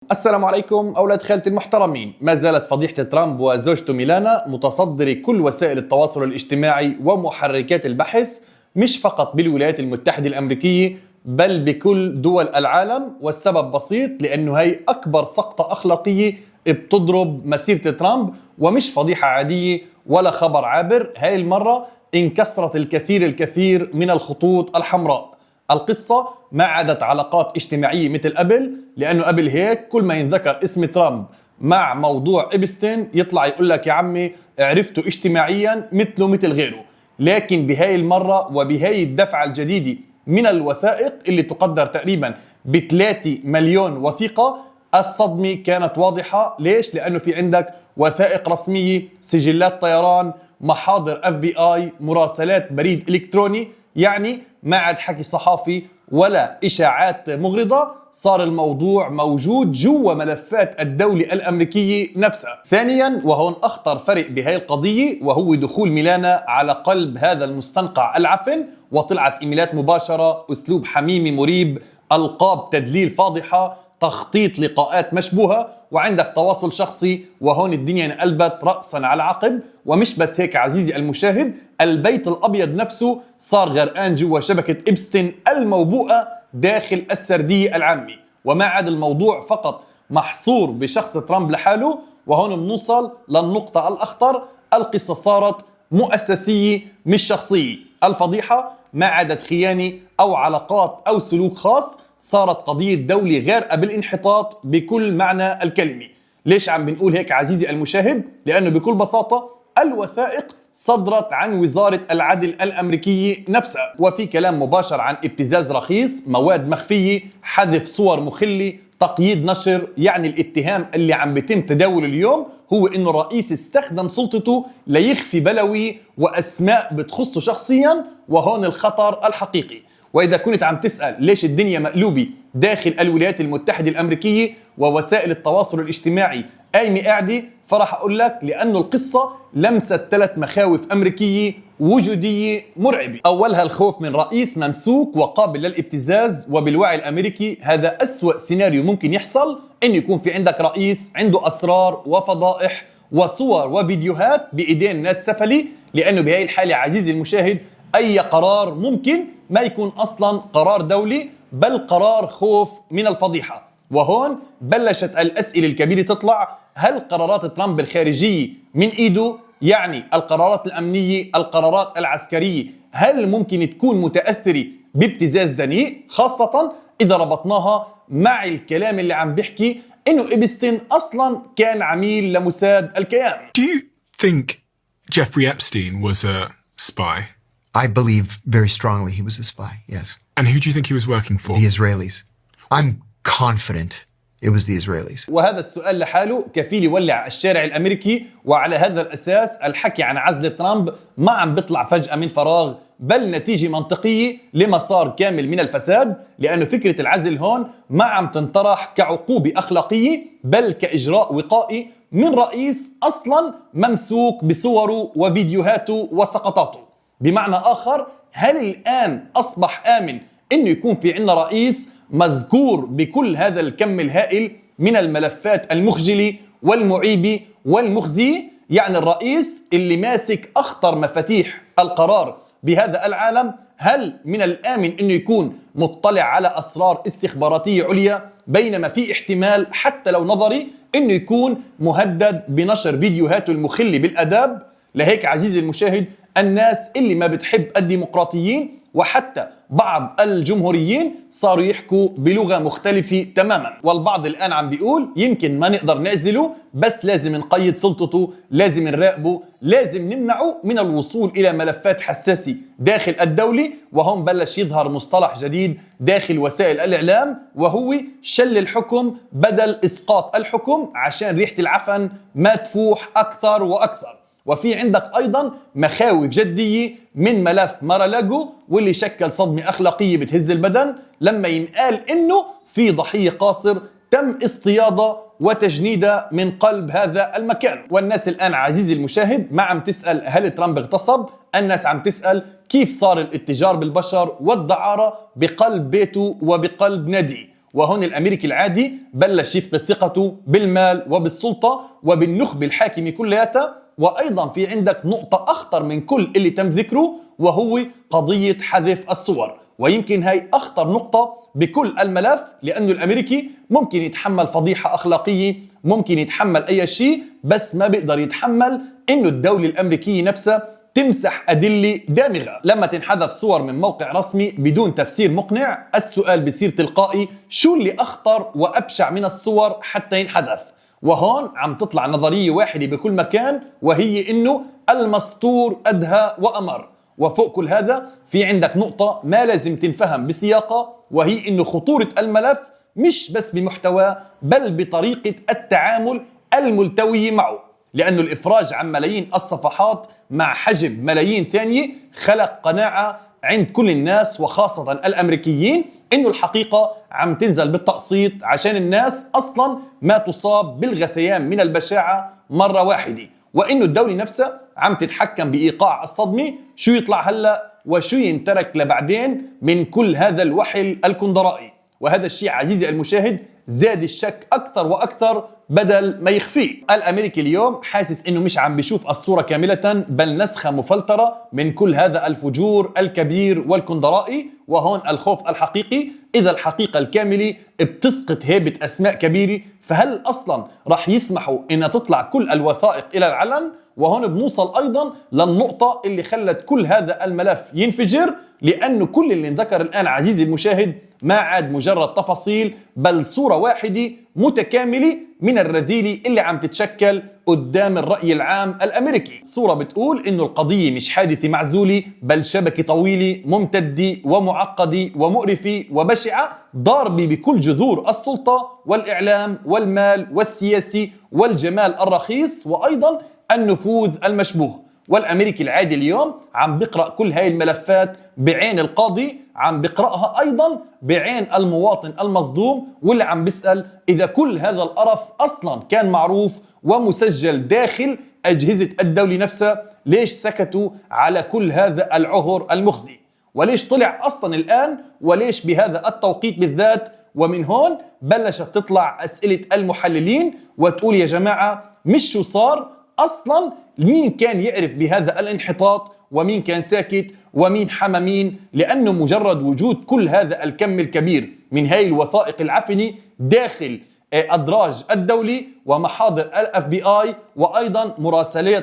السلام عليكم أولاد خالتي المحترمين. ما زالت فضيحة ترامب وزوجته ميلانا متصدرة كل وسائل التواصل الاجتماعي ومحركات البحث، مش فقط بالولايات المتحدة الأمريكية بل بكل دول العالم. والسبب بسيط، لأنه هي أكبر سقطة أخلاقية بتضرب مسيرة ترامب، ومش فضيحة عادية ولا خبر عابر. هاي المرة انكسرت الكثير من الخطوط الحمراء. القصة ما عادت علاقات اجتماعية مثل قبل، لأنه قبل هيك كل ما ينذكر اسم ترامب مع موضوع إبستين يطلع يقول لك يا عمي عرفته اجتماعيا مثله مثل غيره. لكن بهاي المرة وبهاي الدفعة الجديدة من الوثائق اللي تقدر تقريبا ب3 مليون وثيقة، الصدمة كانت واضحة. ليش؟ لأنه في عندك وثائق رسمية، سجلات طيران، محاضر FBI، مراسلات بريد إلكتروني. يعني ما عاد حكي صحافي ولا إشاعات مغرضة، صار الموضوع موجود جوا ملفات الدولة الأمريكية نفسها. ثانيا، وهون أخطر فرق بهاي القضية، وهو دخول ميلانا على قلب هذا المستنقع العفن، وطلعت إيميلات مباشرة، أسلوب حميمي مريب، ألقاب تدليل فاضحة، تخطيط لقاءات مشبوهة، وعندك تواصل شخصي. وهون الدنيا انقلبت رأسا على عقب. ومش بس هيك عزيزي المشاهد، البيت الأبيض نفسه صار غرقان جوا شبكة إبستين الموبوءة داخل السردية العامة. وما عاد الموضوع فقط محصور بشخص ترامب لحاله. وهون بنوصل للنقطة الأخطر، القصة صارت مؤسسية مش شخصية. الفضيحة ما عادت خيانة أو علاقات أو سلوك خاص، صارت قضية دولة غارقة بالانحطاط بكل معنى الكلمة. ليش عم بنقول هيك عزيزي المشاهد؟ لأنه بكل بساطة الوثائق صدرت عن وزارة العدل الأمريكية نفسها، وفي كلام مباشر عن ابتزاز رخيص، مواد مخفية، حذف صور مخلة، تقييد نشر. يعني الاتهام اللي عم بيتم تداوله اليوم هو انه الرئيس استخدم سلطته ليخفي بلوي واسماء بتخصه شخصيا، وهون الخطر الحقيقي. واذا كنت عم تسأل ليش الدنيا مقلوبة داخل الولايات المتحدة الأمريكية ووسائل التواصل الاجتماعي قايمة قاعدة، فرح أقول لك لأنه القصة لمست 3 مخاوف أمريكية وجودية مرعبة. أولها الخوف من رئيس ممسوك وقابل للابتزاز. وبالوعي الأمريكي هذا أسوأ سيناريو ممكن يحصل، إنه يكون في عندك رئيس عنده أسرار وفضائح وصور وفيديوهات بإيدين ناس سفلي. لأنه بهاي الحالة عزيزي المشاهد أي قرار ممكن ما يكون أصلا قرار دولي بل قرار خوف من الفضيحة. وهون بلشت الأسئلة الكبيرة تطلع. هل قرارات ترامب الخارجية من إيده، يعني القرارات الأمنية، القرارات العسكرية، هل ممكن تكون متأثرة بابتزاز دنيء، خاصة إذا ربطناها مع الكلام اللي عم بيحكي إنه إبستين أصلا كان عميل لموساد الكيان؟ Do you think Jeffrey Epstein was a spy? I believe very strongly he was a spy, yes. And who do you think he was working for? The Israelis. I'm confident it was the Israelis. وهذا السؤال لحاله كفيل يولع الشارع الأمريكي. وعلى هذا الأساس الحكي عن عزل ترامب ما عم بيطلع فجأة من فراغ، بل نتيجة منطقية لمسار كامل من الفساد. لأنه فكرة العزل هون ما عم تنطرح كعقوبة أخلاقية بل كإجراء وقائي من رئيس أصلا ممسوك بصوره وفيديوهاته وسقطاته. بمعنى آخر، هل الآن أصبح آمن إنه يكون في عنا رئيس مذكور بكل هذا الكم الهائل من الملفات المخجلة والمعيبة والمخزية؟ يعني الرئيس اللي ماسك أخطر مفاتيح القرار بهذا العالم، هل من الآمن إنه يكون مطلع على أسرار استخباراتية عليا؟ بينما في احتمال حتى لو نظري إنه يكون مهدد بنشر فيديوهاته المخلة بالآداب. لهيك عزيزي المشاهد، الناس اللي ما بتحب الديمقراطيين وحتى بعض الجمهوريين صاروا يحكوا بلغة مختلفة تماما. والبعض الآن عم بيقول يمكن ما نقدر نعزله، بس لازم نقيد سلطته، لازم نراقبه، لازم نمنعه من الوصول إلى ملفات حساسة داخل الدولة. وهم بلش يظهر مصطلح جديد داخل وسائل الإعلام، وهو شل الحكم بدل إسقاط الحكم، عشان ريحة العفن ما تفوح أكثر وأكثر. وفي عندك أيضا مخاوف جدية من ملف مارالاجو، واللي شكل صدمة أخلاقية بتهز البدن لما ينقال إنه في ضحية قاصر تم اصطيادها وتجنيدها من قلب هذا المكان. والناس الآن عزيزي المشاهد ما عم تسأل هل ترامب اغتصب، الناس عم تسأل كيف صار الاتجار بالبشر والدعارة بقلب بيته وبقلب ناديه. وهون الأمريكي العادي بلش يفقد ثقته بالمال وبالسلطة وبالنخبة الحاكمة كلياتها. وأيضا في عندك نقطة أخطر من كل اللي تم ذكره، وهو قضية حذف الصور، ويمكن هاي أخطر نقطة بكل الملف، لأنه الأمريكي ممكن يتحمل فضيحة أخلاقية، ممكن يتحمل أي شيء، بس ما بيقدر يتحمل إنه الدولة الأمريكية نفسها تمسح أدلة دامغة. لما تنحذف صور من موقع رسمي بدون تفسير مقنع، السؤال بصير تلقائي: شو اللي أخطر وأبشع من الصور حتى ينحذف؟ وهون عم تطلع نظرية واحدة بكل مكان، وهي إنه المستور أدهى وأمر. وفوق كل هذا في عندك نقطة ما لازم تنفهم بسياقة، وهي إنه خطورة الملف مش بس بمحتواه بل بطريقة التعامل الملتوية معه، لأنه الإفراج عن ملايين الصفحات مع حجب ملايين ثانية خلق قناعة عند كل الناس وخاصة الأمريكيين إنه الحقيقة عم تنزل بالتقسيط عشان الناس أصلا ما تصاب بالغثيان من البشاعة مرة واحدة، وإنه الدولة نفسها عم تتحكم بإيقاع الصدمة، شو يطلع هلأ وشو ينترك لبعدين من كل هذا الوحل الكندرائي. وهذا الشيء عزيزي المشاهد زاد الشك أكثر وأكثر بدل ما يخفيه. الأمريكي اليوم حاسس إنه مش عم بيشوف الصورة كاملة، بل نسخة مفلترة من كل هذا الفجور الكبير والكندرائي. وهون الخوف الحقيقي: إذا الحقيقة الكاملة بتسقط هيبة أسماء كبيرة، فهل أصلا رح يسمحوا إن تطلع كل الوثائق إلى العلن؟ وهون بنوصل أيضا للنقطة اللي خلت كل هذا الملف ينفجر، لأنه كل اللي انذكر الآن عزيزي المشاهد ما عاد مجرد تفاصيل، بل صورة واحدة متكاملة من الرذيلة اللي عم تتشكل قدام الرأي العام الأمريكي. صورة بتقول إنه القضية مش حادثة معزولة، بل شبكة طويلة ممتدة ومعقدة ومقرفة وبشعة، ضاربة بكل جذور السلطة والإعلام والمال والسياسي والجمال الرخيص وأيضا النفوذ المشبوه. والأمريكي العادي اليوم عم بقرأ كل هاي الملفات بعين القاضي، عم بقرأها أيضا بعين المواطن المصدوم، واللي عم بيسأل إذا كل هذا القرف أصلا كان معروف ومسجل داخل أجهزة الدولة نفسها، ليش سكتوا على كل هذا العهر المخزي؟ وليش طلع أصلا الآن؟ وليش بهذا التوقيت بالذات؟ ومن هون بلشت تطلع أسئلة المحللين وتقول يا جماعة مش شو صار أصلا، مين كان يعرف بهذا الانحطاط ومين كان ساكت ومين حمى مين؟ لأنه مجرد وجود كل هذا الكم الكبير من هاي الوثائق العفنة داخل أدراج الدولة ومحاضر FBI وأيضا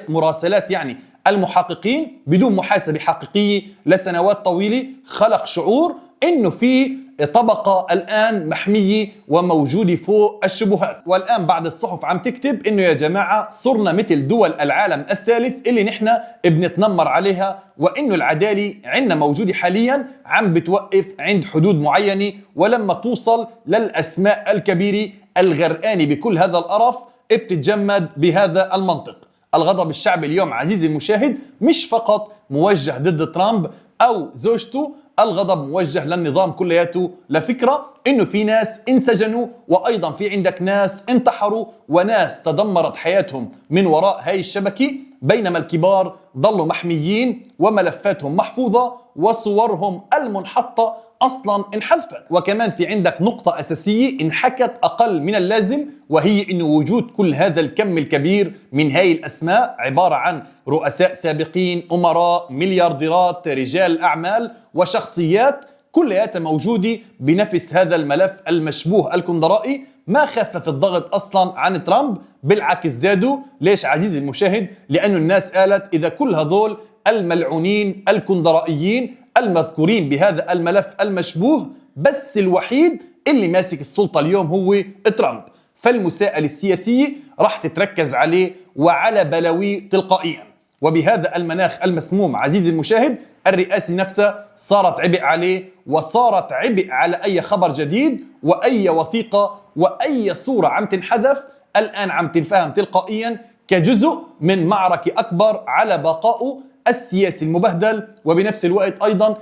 مراسلات يعني المحققين بدون محاسبة حقيقية لسنوات طويلة، خلق شعور إنه في طبقة الآن محمية وموجودة فوق الشبهات. والآن بعد الصحف عم تكتب إنه يا جماعة صرنا مثل دول العالم الثالث اللي نحن بنتنمر عليها، وإنه العدالة عندنا موجودة حاليا عم بتوقف عند حدود معينة، ولما توصل للأسماء الكبيرة الغرقانة بكل هذا القرف بتتجمد بهذا المنطق. الغضب الشعبي اليوم عزيزي المشاهد مش فقط موجه ضد ترامب أو زوجته، الغضب موجه للنظام كلياته. لفكرة انه في ناس انسجنوا، وايضا في عندك ناس انتحروا، وناس تدمرت حياتهم من وراء هاي الشبكة، بينما الكبار ضلوا محميين وملفاتهم محفوظة وصورهم المنحطة اصلا انحذفت. وكمان في عندك نقطة اساسية انحكت اقل من اللازم، وهي انه وجود كل هذا الكم الكبير من هاي الاسماء عبارة عن رؤساء سابقين، امراء، مليارديرات، رجال اعمال وشخصيات كلها موجودة بنفس هذا الملف المشبوه الكندرائي، ما خفف الضغط أصلا عن ترامب، بالعكس زادوا. ليش عزيزي المشاهد؟ لأنه الناس قالت إذا كل هذول الملعونين الكندرائيين المذكورين بهذا الملف المشبوه بس الوحيد اللي ماسك السلطة اليوم هو ترامب، فالمساءلة السياسية راح تتركز عليه وعلى بلاويه تلقائيا. وبهذا المناخ المسموم عزيزي المشاهد الرئاسة نفسها صارت عبء عليه، وصارت عبء على أي خبر جديد وأي وثيقة وأي صورة عم تنحذف الآن عم تنفهم تلقائيا كجزء من معركة أكبر على بقائه السياسي المبهدل. وبنفس الوقت أيضا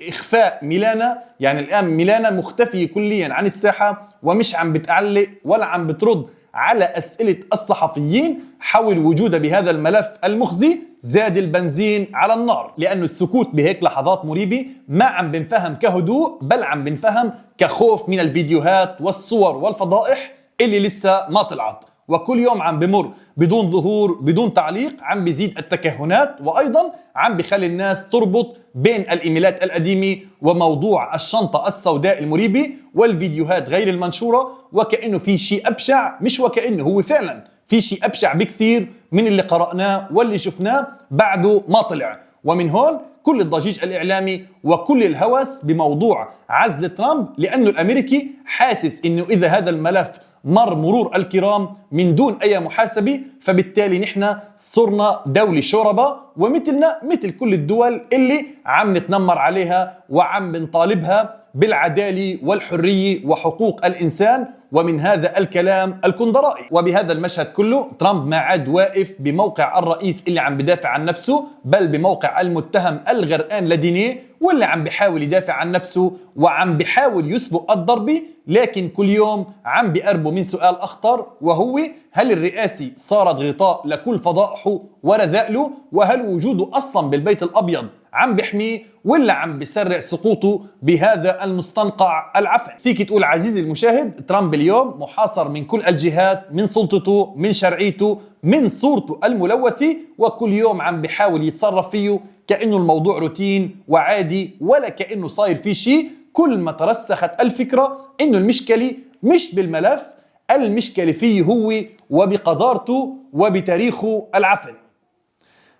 إخفاء ميلانا، يعني الآن ميلانا مختفية كليا عن الساحة ومش عم بتعلق ولا عم بترد على أسئلة الصحفيين حول وجوده بهذا الملف المخزي زاد البنزين على النار، لأنه السكوت بهيك لحظات مريبة ما عم بنفهم كهدوء، بل عم بنفهم كخوف من الفيديوهات والصور والفضائح اللي لسه ما طلعت، وكل يوم عم بمر بدون ظهور بدون تعليق عم بيزيد التكهنات، وأيضا عم بخلي الناس تربط بين الإيميلات القديمة وموضوع الشنطة السوداء المريبة والفيديوهات غير المنشورة، وكأنه في شيء أبشع، مش وكأنه، هو فعلا في شيء أبشع بكثير من اللي قرأناه واللي شفناه بعده ما طلع. ومن هون كل الضجيج الإعلامي وكل الهوس بموضوع عزل ترامب، لأنه الأمريكي حاسس إنه إذا هذا الملف مر مرور الكرام من دون أي محاسبة، فبالتالي نحن صرنا دولة شوربة ومثلنا مثل كل الدول اللي عم نتنمر عليها وعم بنطالبها بالعدالة والحرية وحقوق الإنسان، ومن هذا الكلام الكندرائي. وبهذا المشهد كله ترامب ما عاد واقف بموقع الرئيس اللي عم بدافع عن نفسه، بل بموقع المتهم الغرقان لدينيه واللي عم بحاول يدافع عن نفسه وعم بحاول يسبق الضربة، لكن كل يوم عم بيقربوا من سؤال أخطر، وهو هل الرئاسة صارت غطاء لكل فضائحه ورذائله؟ وهل وجوده أصلا بالبيت الأبيض عم بيحميه ولا عم بيسرع سقوطه بهذا المستنقع العفن؟ فيك تقول عزيزي المشاهد، ترامب اليوم محاصر من كل الجهات، من سلطته، من شرعيته، من صورته الملوثة، وكل يوم عم بيحاول يتصرف فيه كأنه الموضوع روتين وعادي ولا كأنه صاير فيه شيء. كل ما ترسخت الفكرة إنه المشكلة مش بالملف، المشكلة فيه هو وبقذارته وبتاريخه العفن.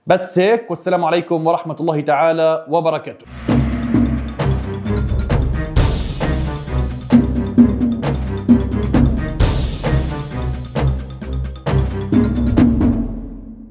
بس هيك، والسلام عليكم ورحمة الله تعالى وبركاته.